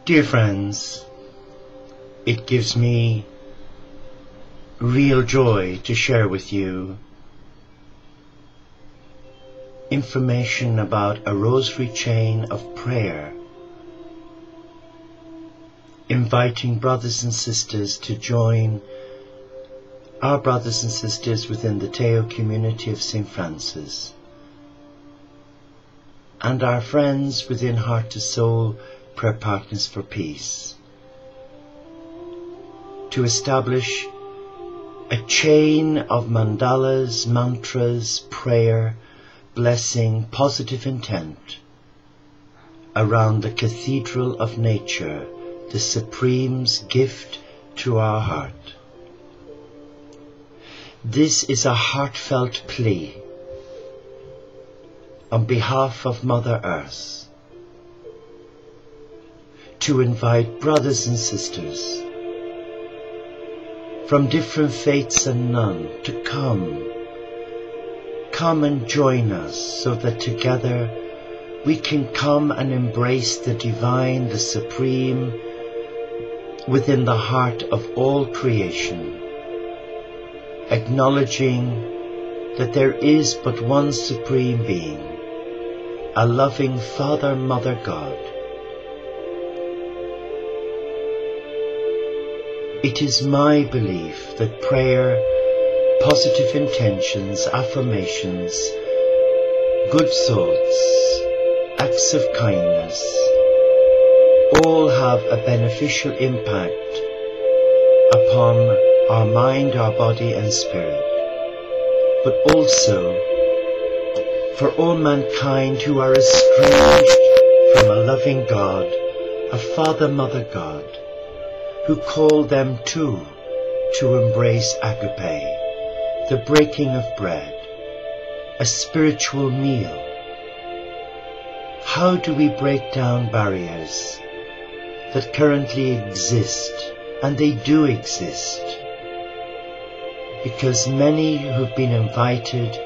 Dear friends, it gives me real joy to share with you information about a rosary chain of prayer, inviting brothers and sisters to join our brothers and sisters within the Teo community of St. Francis and our friends within Heart to Soul Prayer Partners for Peace, to establish a chain of mandalas, mantras, prayer, blessing, positive intent around the cathedral of nature, the Supreme's gift to our heart. This is a heartfelt plea on behalf of Mother Earth to invite brothers and sisters from different faiths and none to come and join us, so that together we can come and embrace the divine, the supreme, within the heart of all creation, acknowledging that there is but one supreme being, a loving Father, Mother God. It is my belief that prayer, positive intentions, affirmations, good thoughts, acts of kindness, all have a beneficial impact upon our mind, our body and spirit, but also for all mankind who are estranged from a loving God, a Father, Mother God, who call them to embrace agape, the breaking of bread, a spiritual meal. How do we break down barriers that currently exist? And they do exist, because many who've been invited,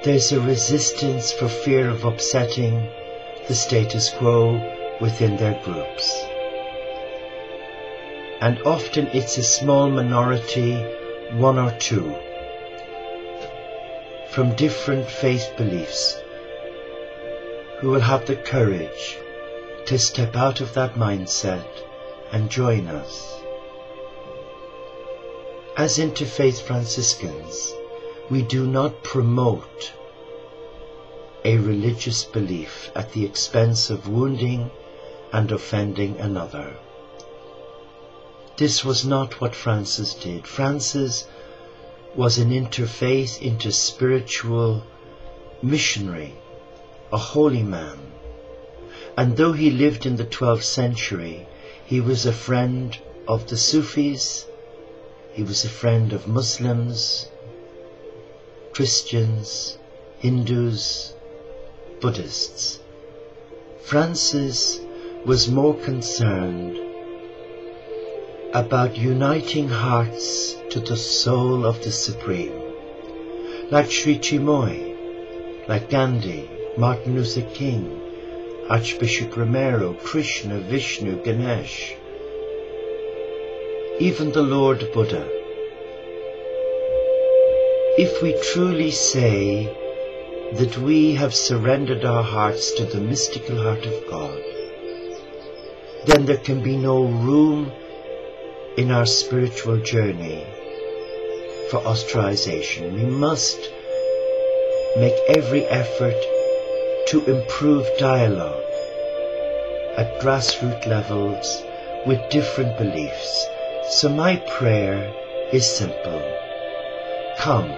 there's a resistance for fear of upsetting the status quo within their groups. And often it's a small minority, one or two, from different faith beliefs, who will have the courage to step out of that mindset and join us. As interfaith Franciscans, we do not promote a religious belief at the expense of wounding and offending another. This was not what Francis did. Francis was an interfaith, interspiritual missionary, a holy man. And though he lived in the 12th century, he was a friend of the Sufis, he was a friend of Muslims, Christians, Hindus, Buddhists. Francis was more concerned about uniting hearts to the soul of the Supreme, like Sri Chinmoy, like Ghandi, Martin Luther King, Archbishop Romero, Krishna, Vishnu, Ganesh, even the Lord Buddha. If we truly say that we have surrendered our hearts to the mystical heart of God, then there can be no room in our spiritual journey for ostracization. We must make every effort to improve dialogue at grassroots levels with different beliefs. So my prayer is simple. Come,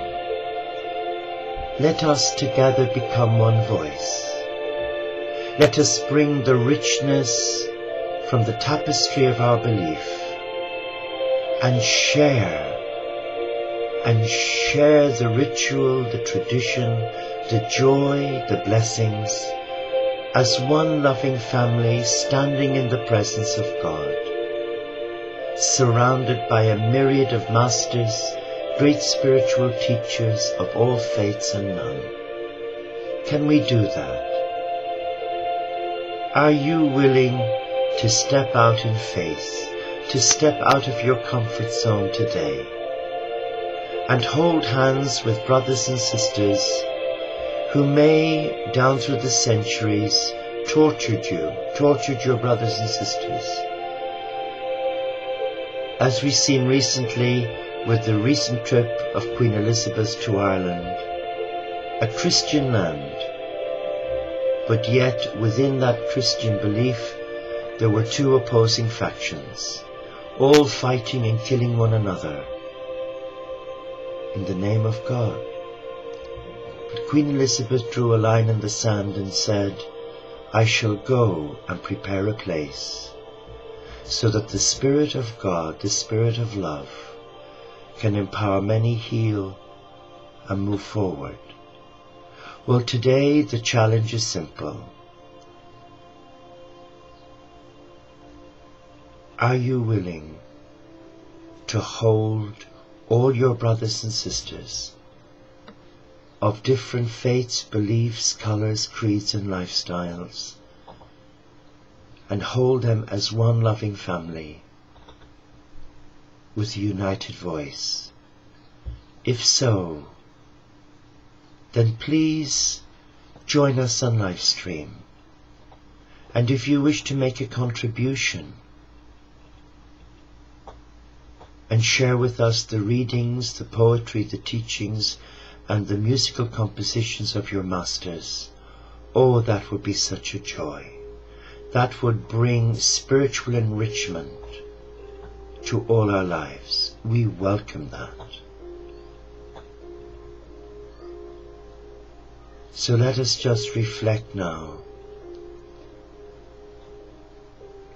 let us together become one voice. Let us bring the richness from the tapestry of our belief and share the ritual, the tradition, the joy, the blessings, as one loving family standing in the presence of God, surrounded by a myriad of masters, great spiritual teachers of all faiths and none. Can we do that? Are you willing to step out in faith, to step out of your comfort zone today and hold hands with brothers and sisters who may, down through the centuries, tortured your brothers and sisters. As we've seen recently with the recent trip of Queen Elizabeth to Ireland, a Christian land, but yet within that Christian belief there were two opposing factions, all fighting and killing one another in the name of God. But Queen Elizabeth drew a line in the sand and said, I shall go and prepare a place so that the Spirit of God, the Spirit of love, can empower many, heal and move forward. Well, today the challenge is simple. Are you willing to hold all your brothers and sisters of different faiths, beliefs, colours, creeds and lifestyles and hold them as one loving family with a united voice? If so, then please join us on Livestream. And if you wish to make a contribution and share with us the readings, the poetry, the teachings and the musical compositions of your masters, oh, that would be such a joy. That would bring spiritual enrichment to all our lives. We welcome that. So let us just reflect now.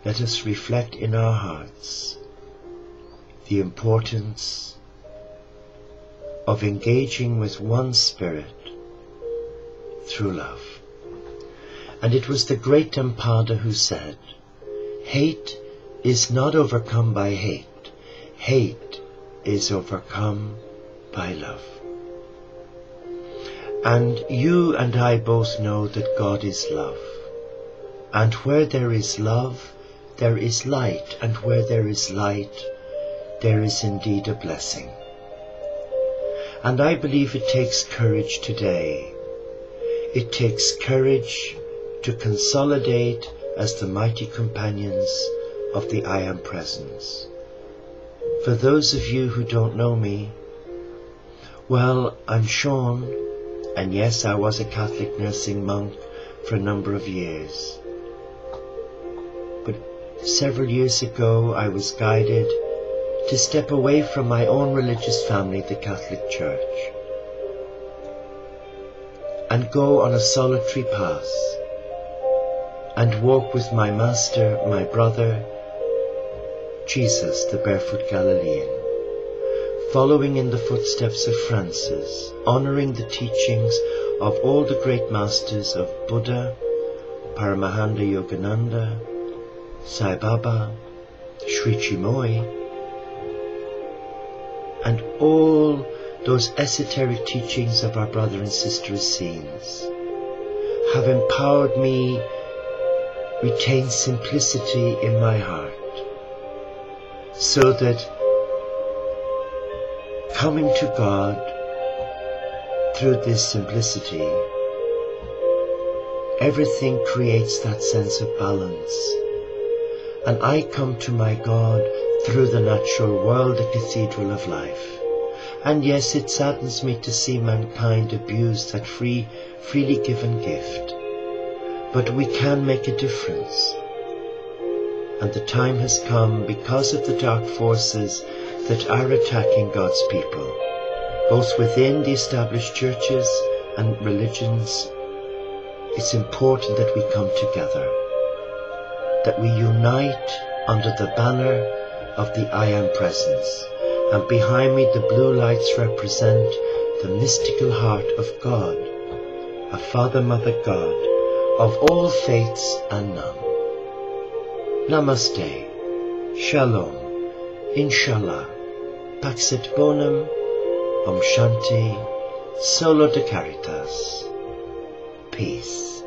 Let us reflect in our hearts the importance of engaging with one spirit through love. And it was the great Dampada who said, hate is not overcome by hate. Hate is overcome by love. And you and I both know that God is love. And where there is love, there is light. And where there is light, there is indeed a blessing. And I believe it takes courage today. It takes courage to consolidate as the mighty companions of the I Am Presence. For those of you who don't know me, well, I'm Sean, and yes, I was a Catholic nursing monk for a number of years. But several years ago I was guided to step away from my own religious family, the Catholic Church, and go on a solitary path and walk with my Master, my brother, Jesus, the barefoot Galilean, following in the footsteps of Francis, honouring the teachings of all the great masters of Buddha, Paramahansa Yogananda, Sai Baba, Sri Chinmoy, and all those esoteric teachings of our brother and sister Essenes have empowered me retain simplicity in my heart, so that coming to God through this simplicity, everything creates that sense of balance. And I come to my God through the natural world, the cathedral of life. And yes, it saddens me to see mankind abuse that freely given gift. But we can make a difference. And the time has come, because of the dark forces that are attacking God's people, both within the established churches and religions. It's important that we come together, that we unite under the banner of the I Am Presence. And behind me the blue lights represent the mystical heart of God, a Father, Mother God, of all faiths and none. Namaste, Shalom, Inshallah, Pax et Bonum, Om Shanti, Solo de Caritas, Peace.